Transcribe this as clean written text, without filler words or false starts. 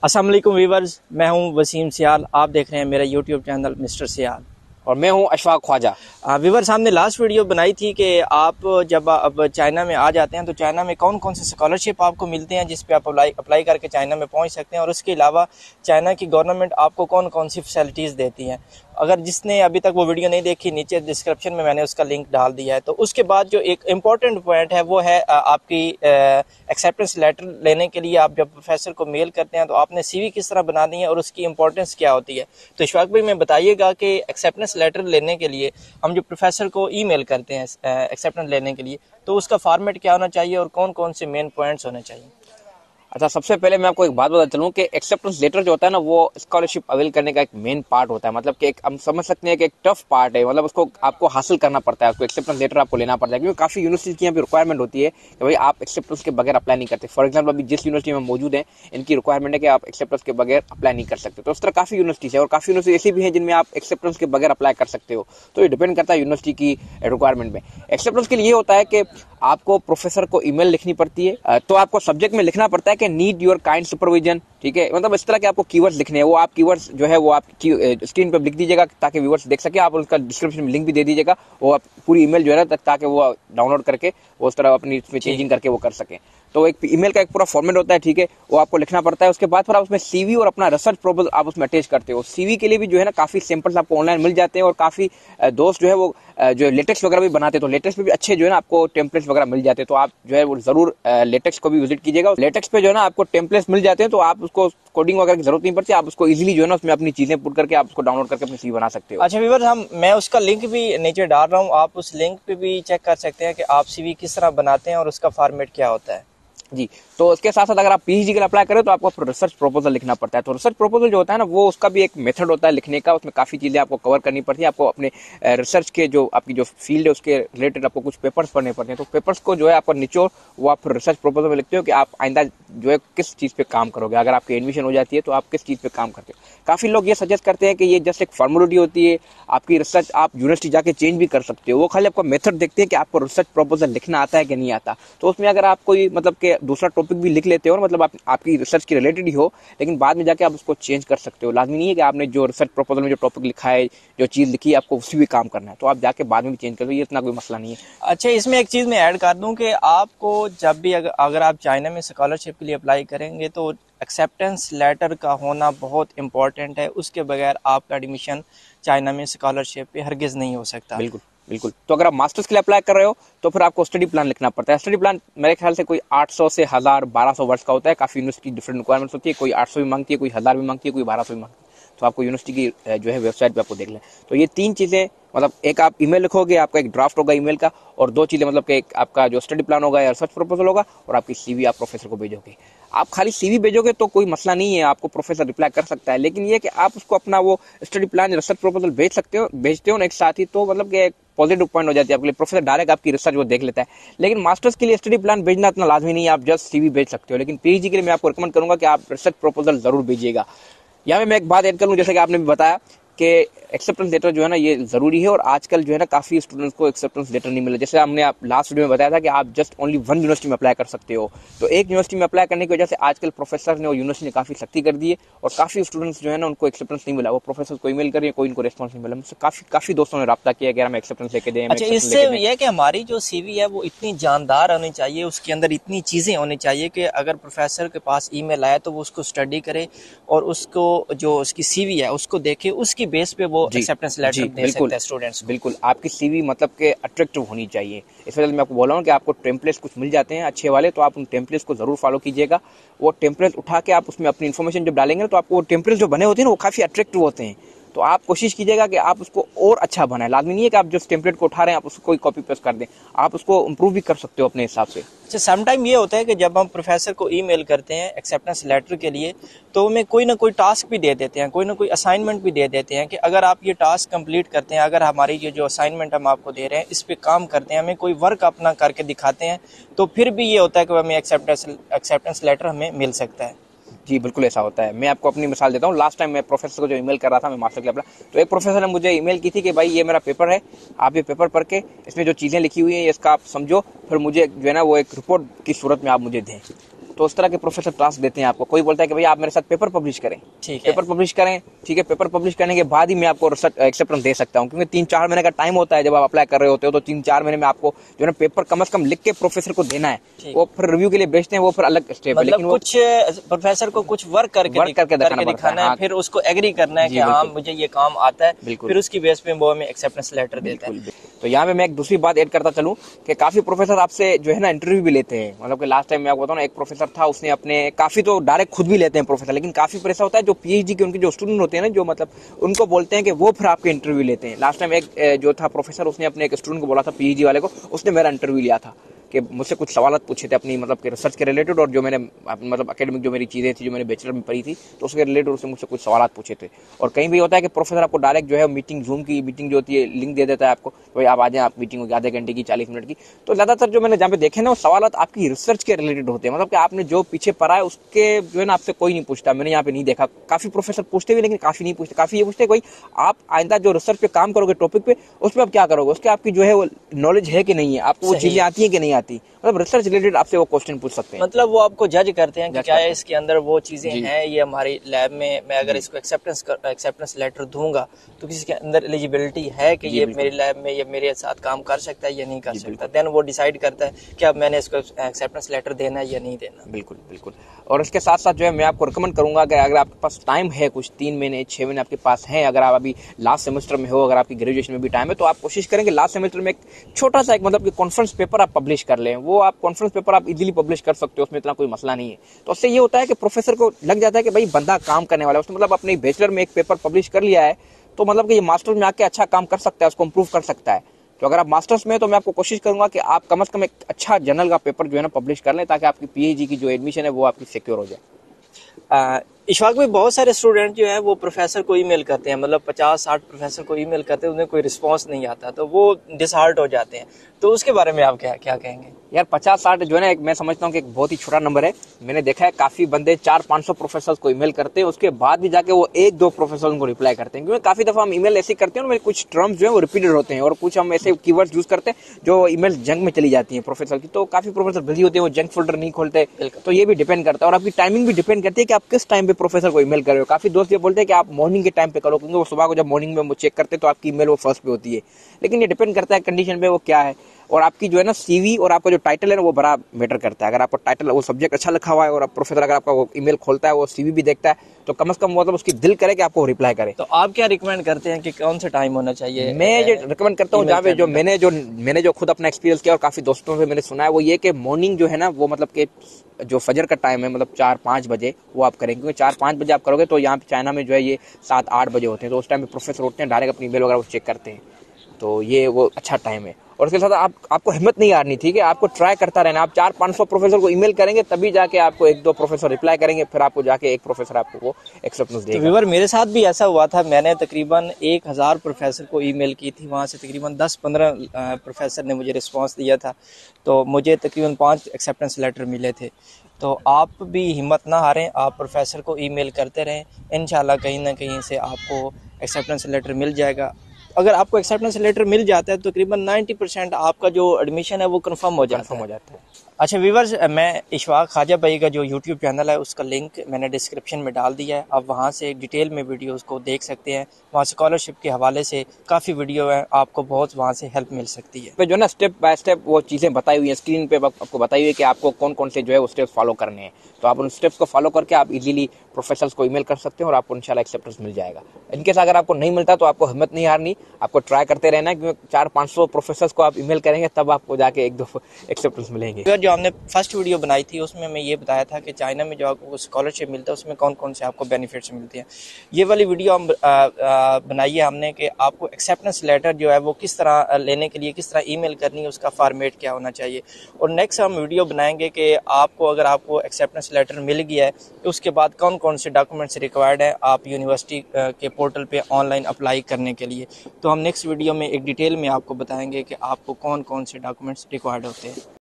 अस्सलाम वालेकुम वीवर्स, मैं हूं वसीम सियाल। आप देख रहे हैं मेरा यूट्यूब चैनल मिस्टर सियाल और मैं हूं अशफाक ख्वाजा। वीवर्स, हमने लास्ट वीडियो बनाई थी कि आप जब अब चाइना में आ जाते हैं तो चाइना में कौन कौन से स्कॉलरशिप आपको मिलते हैं जिस पे आप अप्लाई करके चाइना में पहुंच सकते हैं, और उसके अलावा चाइना की गवर्नमेंट आपको कौन कौन सी फैसिलिटीज़ देती हैं। अगर जिसने अभी तक वो वीडियो नहीं देखी, नीचे डिस्क्रिप्शन में मैंने उसका लिंक डाल दिया है। तो उसके बाद जो एक इम्पॉर्टेंट पॉइंट है वो है आपकी एक्सेप्टेंस लेटर लेने के लिए आप जब प्रोफेसर को मेल करते हैं तो आपने CV किस तरह बनानी है और उसकी इंपॉर्टेंस क्या होती है। तो इशफाक भाई, मैं बताइएगा कि एक्सेप्टेंस लेटर लेने के लिए हम जो प्रोफेसर को ईमेल करते हैं एक्सेप्टेंस लेने के लिए, तो उसका फॉर्मेट क्या होना चाहिए और कौन कौन से मेन पॉइंट्स होने चाहिए। अच्छा, सबसे पहले मैं आपको एक बात बता चलूं कि एक्सेप्टेंस लेटर जो होता है ना, वो स्कॉलरशिप अवेल करने का एक मेन पार्ट होता है। मतलब कि एक हम समझ सकते हैं कि एक टफ पार्ट है। मतलब उसको आपको हासिल करना पड़ता है, उसको एक्सेप्टेंस लेटर आपको लेना पड़ता है, क्योंकि काफ़ी यूनिवर्सिटी की यहाँ पे रिक्वायरमेंट होती है कि भाई आप एक्सेप्टेंस के बगैर अप्लाई नहीं करते। फॉर एग्जाम्पल, अभी जिस यूनिवर्सिटी में मौजूद है, इनकी रिक्वायरमेंट है कि आप एक्सेप्टेंस के बगैर अप्लाई नहीं कर सकते। तो उस तरह काफ़ी यूनिवर्सिटीज है और काफ़ी यूनिवर्सिटी ऐसी भी है जिनमें आप एक्सेप्टेंस के बगैर अप्लाई कर सकते हो। तो ये डिपेंड करता है यूनिवर्सिटी की रिक्वायरमेंट में। एक्सेप्टेंस के लिए ये होता है कि आपको प्रोफेसर को ईमेल लिखनी पड़ती है। तो आपको सब्जेक्ट में लिखना पड़ता है कि नीड योर काइंड सुपरविजन। ठीक है, मतलब इस तरह के आपको कीवर्ड्स लिखने हैं। वो आप कीवर्ड्स जो है वो आप स्क्रीन पर लिख दीजिएगा ताकि व्यूअर्स देख सके। आप उसका डिस्क्रिप्शन में लिंक भी दे दीजिएगा। वो आप पूरी ईमेल जो है ना, ताकि वो डाउनलोड करके वो उस तरह अपनी इसमें चेंजिंग करके वो कर सकें। तो एक ईमेल का एक पूरा फॉर्मेट होता है, ठीक है, वो आपको लिखना पड़ता है। उसके बाद फिर आप उसमें CV और अपना रिसर्च प्रपोजल आप उसमें अटैच करते हो। CV के लिए भी जो है ना काफ़ी सैंपल्स आपको ऑनलाइन मिल जाते हैं और काफ़ी दोस्त जो है वो जो लेटेक्स वगैरह भी बनाते हैं, तो लेटेक्स पे भी अच्छे जो है ना आपको टेम्पलेट्स वगैरह मिल जाते हैं। तो आप जो है वो जरूर लेटेक्स को भी विजिट कीजिएगा। लेटेक्स पे जो है ना आपको टेम्पलेट्स मिल जाते हैं, तो आप उसको कोडिंग वगैरह की जरूरत नहीं पड़ती। आप उसको इजीली जो है ना उसमें अपनी चीजें पुट करके आप उसको डाउनलोड करके अपनी CV बना सकते हो। अच्छा व्यूअर्स, मैं उसका लिंक भी नीचे डाल रहा हूँ, आप उस लिंक पे भी चेक कर सकते हैं कि आप CV किस तरह बनाते हैं और उसका फॉर्मेट क्या होता है। जी, तो इसके साथ साथ अगर आप PhD के लिए अप्लाई करें तो आपको रिसर्च प्रपोजल लिखना पड़ता है। तो रिसर्च प्रपोजल जो होता है ना, वो उसका भी एक मेथड होता है लिखने का। उसमें काफ़ी चीज़ें आपको कवर करनी पड़ती है। आपको अपने रिसर्च के जो आपकी जो फील्ड है उसके रिलेटेड आपको कुछ पेपर्स पढ़ने पड़ते हैं। तो पेपर्स को जो है आपको निचोड़ वो आप रिसर्च प्रपोजल में लिखते हो कि आप आइंदा जो है किस चीज़ पे काम करोगे। अगर आपकी एडमिशन हो जाती है तो आप किस चीज़ पे काम करते हो। काफ़ी लोग ये सजेस्ट करते हैं कि ये जस्ट एक फॉर्मेलिटी होती है, आपकी रिसर्च आप यूनिवर्सिटी जाके चेंज भी कर सकते हो। वो खाली आपका मेथड देखते हैं कि आपको रिसर्च प्रपोजल लिखना आता है कि नहीं आता। तो उसमें अगर आप कोई मतलब कि दूसरा टॉपिक भी लिख लेते हो, मतलब आपकी रिसर्च की रिलेटेड ही हो, लेकिन बाद में जाके आप उसको चेंज कर सकते हो। लाजमी नहीं है कि आपने जो रिसर्च प्रपोजल में जो टॉपिक लिखा है, जो चीज़ लिखी है, आपको उसी भी काम करना है। तो आप जाके बाद में भी चेंज कर दो, ये इतना कोई मसला नहीं है। अच्छा, इसमें एक चीज़ मैं ऐड कर दूं कि आपको जब भी अगर आप चाइना में स्कॉलरशिप के लिए अप्लाई करेंगे तो एक्सेप्टेंस लेटर का होना बहुत इम्पॉर्टेंट है। उसके बगैर आपका एडमिशन चाइना में स्कॉलरशिप पे हरगिज़ नहीं हो सकता। बिल्कुल बिल्कुल। तो अगर आप मास्टर्स के लिए अप्लाई कर रहे हो तो फिर आपको स्टडी प्लान लिखना पड़ता है। स्टडी प्लान मेरे ख्याल से कोई 800 से 1000 1200 वर्ड्स का होता है। काफ़ी यूनिवर्सिटी डिफरेंट रिक्वायरमेंट्स होती है। कोई 800 भी मांगती है, कोई 1000 भी मांगती है, कोई 1200 भी मांगती है। तो आपको यूनिवर्सिटी की जो है वेबसाइट पे आपको देख लें। तो ये 3 चीज़ें, मतलब एक आप ईमेल लिखोगे, आपका एक ड्राफ्ट होगा ईमेल का, और 2 चीज़ें मतलब कि एक आपका जो स्टडी प्लान होगा या रिसर्च प्रपोजल होगा, और आपकी CV आप प्रोफेसर को भेजोगे। आप खाली CV भेजोगे तो कोई मसला नहीं है, आपको प्रोफेसर रिप्लाई कर सकता है। लेकिन ये कि आप उसको अपना वो स्टडी प्लान या रिसर्च प्रपोजल भेजते हो ना एक साथ ही, तो मतलब कि पॉजिटिव पॉइंट हो जाती है आपके लिए। प्रोफेसर डायरेक्ट आपकी रिसर्च वो देख लेता है। लेकिन मास्टर्स के लिए स्टडी प्लान भेजना इतना लाजमी नहीं है, आप जस्ट CV भेज सकते हो। लेकिन PhD के लिए मैं आपको रिकमेंड करूंगा कि आप रिसर्च प्रपोजल जरूर भेजिएगा। यहाँ मैं एक बात ऐड कर लूँ, जैसे कि आपने भी बताया कि एक्सेप्टेंस लेटर जो है ना ये जरूरी है, और आजकल जो है ना काफी स्टूडेंट्स को एक्सेप्टेंस लेटर नहीं मिला। जैसे हमने आप लास्ट वीडियो में बताया था कि आप जस्ट ओनली 1 यूनिवर्सिटी में अप्लाई कर सकते हो। तो एक यूनिवर्सिटी में अप्लाई करने की वजह से आजकल प्रोफेसर ने और यूनिवर्सिटी ने काफी सख्ती कर दी है, और काफी स्टूडेंट्स जो है ना उनको एक्सेप्टेंस नहीं मिला। वो प्रोफेसर को ईमेल करिए, कोई इनको रिस्पॉन्स नहीं मिला। मुझसे काफी दोस्तों ने रब्ता किया कि हमें एक्सेप्टेंस लेके दें। अच्छा, इससे यह है कि हमारी जो CV है वो इतनी जानदार होनी चाहिए, उसके अंदर इतनी चीज़ें होनी चाहिए कि अगर प्रोफेसर के पास ईमेल आया तो वो उसको स्टडी करे और उसको जो उसकी CV है उसको देखे, उसकी बेस पे वो एक्सेप्टेंस लेटर दे सकता है स्टूडेंट्स को। बिल्कुल, आपकी CV मतलब के अट्रैक्टिव होनी चाहिए। इस वजह से मैं आपको बोला हूँ कि आपको टेम्पलेट्स कुछ मिल जाते हैं अच्छे वाले, तो आप उन टेम्पलेट्स को जरूर फॉलो कीजिएगा। वो टेम्पलेट्स उठा के आप उसमें अपनी इन्फॉर्मेशन जब डालेंगे तो आपको वो टेम्पलेट्स जो बने होते हैं ना वो काफ़ी अट्रैक्टिव होते हैं। तो आप कोशिश कीजिएगा कि आप उसको और अच्छा बनाएं। लाजमी नहीं है कि आप जिस टेम्पलेट को उठा रहे हैं आप उसको कोई कॉपी पेस्ट कर दें। आप उसको इम्प्रूव भी कर सकते हो अपने हिसाब से। अच्छा, समटाइम ये होता है कि जब हम प्रोफेसर को ईमेल करते हैं एक्सेप्टेंस लेटर के लिए तो हमें कोई ना कोई टास्क भी दे देते हैं, कोई ना कोई असाइनमेंट भी दे देते हैं कि अगर आप ये टास्क कंप्लीट करते हैं, अगर हमारी ये जो असाइनमेंट हम आपको दे रहे हैं इस पे काम करते हैं, हमें कोई वर्क अपना करके दिखाते हैं, तो फिर भी ये होता है कि हमें एक्सेप्टेंस लेटर हमें मिल सकता है। जी बिल्कुल ऐसा होता है। मैं आपको अपनी मिसाल देता हूँ। लास्ट टाइम मैं प्रोफेसर को जो ईमेल कर रहा था, मैं मास्टर के अपना, तो एक प्रोफेसर ने मुझे ईमेल की थी कि भाई ये मेरा पेपर है, आप ये पेपर पढ़ के इसमें जो चीज़ें लिखी हुई हैं इसका आप समझो, फिर मुझे जो है ना वो एक रिपोर्ट की सूरत में आप मुझे दें। तो उस तरह के प्रोफेसर टास्क देते हैं आपको। कोई बोलता है कि भैया आप मेरे साथ पेपर पब्लिश करें, ठीक है, पेपर पब्लिश करें, ठीक है, पेपर पब्लिश करने के बाद ही मैं आपको रिसर्च एक्सेप्टेंस दे सकता हूँ, क्योंकि 3-4 महीने का टाइम होता है जब आप अप्लाई कर रहे होते हो। तो 3-4 महीने में आपको जो है ना पेपर कम से कम लिख के प्रोफेसर को देना है, वो फिर रिव्यू के लिए भेजते हैं, वो फिर अलग स्टेप है। मतलब लेकिन कुछ प्रोफेसर को कुछ वर्क करके दिखाना है, फिर उसको एग्री करना है कि हाँ मुझे ये काम आता है, फिर उसकी बेस पे वो हमें एक्सेप्टेंस लेटर देता है। तो यहाँ पे मैं एक दूसरी बात ऐड करता चलूं कि काफी प्रोफेसर आपसे जो है ना इंटरव्यू भी लेते हैं। मतलब कि लास्ट टाइम मैं आपको बताऊं ना, एक प्रोफेसर था, उसने अपने काफी तो डायरेक्ट खुद भी लेते हैं प्रोफेसर, लेकिन काफी प्रेशर होता है जो पीएचडी के उनके जो स्टूडेंट होते हैं ना, जो मतलब उनको बोलते हैं कि वो फिर आपके इंटरव्यू लेते हैं। लास्ट टाइम एक जो था प्रोफेसर, उसने अपने एक स्टूडेंट को बोला था, पीएचडी वाले को, उसने मेरा इंटरव्यू लिया था कि मुझसे कुछ सवाल पूछे थे अपनी मतलब कि रिसर्च के रिलेटेड, और जो मैंने मतलब एकेडमिक जो मेरी चीज़ें थी जो मैंने बैचलर में पढ़ी थी, तो उसके रिलेटेड उसने मुझसे कुछ सवाल पूछे थे। और कहीं भी होता है कि प्रोफेसर आपको डायरेक्ट जो है मीटिंग, जूम की मीटिंग जो होती है, लिंक दे देता है आपको, भाई आप आ जाएं, आप मीटिंग होगी आधे घंटे की, 40 मिनट की। तो ज़्यादातर जो मैंने जहाँ पे देखे ना, वो सवाल आपकी रिसर्च के रिलेटेड होते हैं, मतलब कि आपने जो पीछे पढ़ा है उसके जो है ना आपसे कोई नहीं पूछता। मैंने यहाँ पे नहीं देखा, काफ़ी प्रोफेसर पूछते भी, लेकिन काफ़ी नहीं पूछते। काफ़ी ये पूछते कोई आप आइंदा जो रिसर्च पे काम करोगे टॉपिक पे, उस पर आप क्या करोगे, उसके आपकी जो है वो नॉलेज है कि नहीं है, आपको वो चीज़ें आती हैं कि नहीं आती, मतलब रिसर्च रिलेटेड आपसे वो क्वेश्चन पूछ सकते हैं। मतलब वो आपको जज करते हैं कि क्या इसके अंदर वो चीजें हैं, ये हमारी लैब में मैं अगर इसको एक्सेप्टेंस लेटर दूंगा तो किसी के अंदर एलिजिबिलिटी है कि ये मेरी लैब में ये मेरे साथ काम कर सकता है या नहीं कर सकता। देन वो डिसाइड करता है कि अब मैंने इसको एक्सेप्टेंस लेटर देना है या नहीं देना। बिल्कुल बिल्कुल। और इसके साथ साथ जो है मैं आपको रिकमेंड करूंगा कि अगर आपके पास टाइम है, कुछ 3 महीने 6 महीने आपके पास है, अगर आप अभी लास्ट सेमेस्टर में हो, अगर आपकी ग्रेजुएशन में भी टाइम है, तो आप कोशिश करें कि लास्ट सेमेस्टर में एक छोटा सा एक मतलब कि कॉन्फ्रेंस पेपर आप पब्लिश कर लें। वो आप कॉन्फ्रेंस पेपर आप इजीली पब्लिश कर सकते हो, उसमें इतना कोई मसला नहीं है। तो उससे ये होता है कि प्रोफेसर को लग जाता है कि भाई बंदा काम करने वाला है, उसने मतलब अपने बैचलर में एक पेपर पब्लिश कर लिया है, तो मतलब कि ये मास्टर्स में आके अच्छा काम कर सकता है, उसको इम्प्रूव कर सकता है। तो अगर आप मास्टर्स में, तो मैं आपको कोशिश करूंगा कि आप कम से कम एक अच्छा जर्नल का पेपर जो है ना पब्लिश कर लें, ताकि आपकी पीएचडी की जो एडमिशन है वो आपकी सिक्योर हो जाए। इशफाक में बहुत सारे स्टूडेंट जो है वो प्रोफेसर को ईमेल करते हैं, मतलब 50-60 प्रोफेसर को ईमेल करते हैं, उन्हें कोई रिस्पांस नहीं आता, तो वो डिसहार्ट हो जाते हैं। तो उसके बारे में आप क्या कहेंगे? यार 50-60 जो है ना, मैं समझता हूँ कि एक बहुत ही छोटा नंबर है। मैंने देखा है काफी बंदे 400-500 प्रोफेसर को ईमेल करते हैं, उसके बाद भी जाके वो 1-2 प्रोफेसर को रिप्लाई करते हैं। क्योंकि काफी दफा हम ईमेल ऐसे करते हैं उनमें कुछ टर्म्स जो है वो रिपीटेड होते हैं, और कुछ हम ऐसे कीवर्ड्स यूज करते हैं जो ईमेल जंक में चली जाती है प्रोफेसर की। तो काफी प्रोफेसर बिजी होते हैं, वो जंक फोल्डर नहीं खोलते। तो ये भी डिपेंड करता है, और आपकी टाइमिंग भी डिपेंड करती है कि आप किस टाइम पे प्रोफेसर को ईमेल कर रहे हो। काफी दोस्त ये बोलते हैं कि आप मॉर्निंग के टाइम पे करो, क्योंकि वो सुबह को जब मॉर्निंग में वो चेक करते हैं तो आपकी ईमेल वो फर्स्ट पे होती है। लेकिन ये डिपेंड करता है कंडीशन पे वो क्या है, और आपकी जो है ना सीवी और आपका जो टाइटल है ना वो बड़ा मैटर करता है। अगर आपका टाइटल वो सब्जेक्ट अच्छा लिखा हुआ है, और प्रोफेसर अगर आपका वो ईमेल खोलता है, वो सीवी भी देखता है, तो कम से कम मतलब उसकी दिल करे कि आपको रिप्लाई करे। तो आप क्या रिकमेंड करते हैं कि कौन सा टाइम होना चाहिए? मैं जो रिकमेंड करता हूँ, जहाँ पे जो मैंने जो खुद अपना एक्सपीरियंस किया और काफी दोस्तों से मैंने सुना है, वो ये कि मॉर्निंग जो है ना वो मतलब कि जो फजर का टाइम है, मतलब 4-5 बजे वो आप करेंगे, क्योंकि 4-5 बजे आप करोगे तो यहाँ पे चाइना में जो है ये 7-8 बजे होते हैं, तो उस टाइम में प्रोफेसर उठते हैं, डायरेक्ट अपनी ईमेल वगैरह वो चेक करते हैं। तो ये वो अच्छा टाइम है। और उसके साथ आपको हिम्मत नहीं हारनी, ठीक है, आपको ट्राई करता रहना। आप 400-500 प्रोफेसर को ईमेल करेंगे, तभी जाके आपको 1-2 प्रोफेसर रिप्लाई करेंगे, फिर आपको जाके एक प्रोफेसर आपको वो एक्सेप्टेंस देगा। तो व्यूअर, मेरे साथ भी ऐसा हुआ था। मैंने तकरीबन 1000 प्रोफेसर को ईमेल की थी, वहाँ से तकरीबन 10-15 प्रोफेसर ने मुझे रिस्पांस दिया था, तो मुझे तकरीबन 5 एक्सेप्टेंस लेटर मिले थे। तो आप भी हिम्मत ना हारें, आप प्रोफेसर को ईमेल करते रहें, इंशाल्लाह कहीं ना कहीं से आपको एक्सेप्टेंस लेटर मिल जाएगा। अगर आपको एक्सेप्टेंस लेटर मिल जाता है तो तकरीबन 90% आपका जो एडमिशन है वो कंफर्म हो जाता है। अच्छा व्यूअर्स, मैं इशफाक ख्वाजा भाई का जो यूट्यूब चैनल है उसका लिंक मैंने डिस्क्रिप्शन में डाल दिया है, आप वहाँ से डिटेल में वीडियोस को देख सकते हैं। वहाँ स्कॉलरशिप के हवाले से काफ़ी वीडियो है, आपको बहुत वहाँ से हेल्प मिल सकती है। जो ना स्टेप बाय स्टेप वो चीज़ें बताई हुई हैं स्क्रीन पे, आपको बताई हुई है कि आपको कौन कौन से जो है वो स्टेप्स फॉलो करने हैं। तो आप उन स्टेप्स को फॉलो करके आप इजीली प्रोफेसर्स को ईमेल कर सकते हैं, और आपको इंशाल्लाह एक्सेप्टेंस मिल जाएगा। इनकेस अगर आपको नहीं मिलता तो आपको हिम्मत नहीं हारनी, आपको ट्राई करते रहना है, क्योंकि 400-500 प्रोफेसर्स को आप ईमेल करेंगे तब आपको जाके 1-2 एक्सेप्टेंस मिलेंगे। जो हमने फर्स्ट वीडियो बनाई थी उसमें मैं ये बताया था कि चाइना में जो आपको स्कॉलरशिप मिलता है उसमें कौन कौन से आपको बेनिफिट्स मिलते हैं। ये वाली वीडियो हम बनाई है हमने कि आपको एक्सेप्टेंस लेटर जो है वो किस तरह लेने के लिए किस तरह ईमेल करनी है, उसका फॉर्मेट क्या होना चाहिए। और नेक्स्ट हम वीडियो बनाएंगे कि आपको अगर आपको एक्सेप्टेंस लेटर मिल गया है तो उसके बाद कौन कौन से डॉक्यूमेंट्स रिक्वायर्ड है आप यूनिवर्सिटी के पोर्टल पे ऑनलाइन अप्लाई करने के लिए। तो हम नेक्स्ट वीडियो में एक डिटेल में आपको बताएंगे कि आपको कौन कौन से डॉक्यूमेंट्स रिक्वायर्ड होते हैं।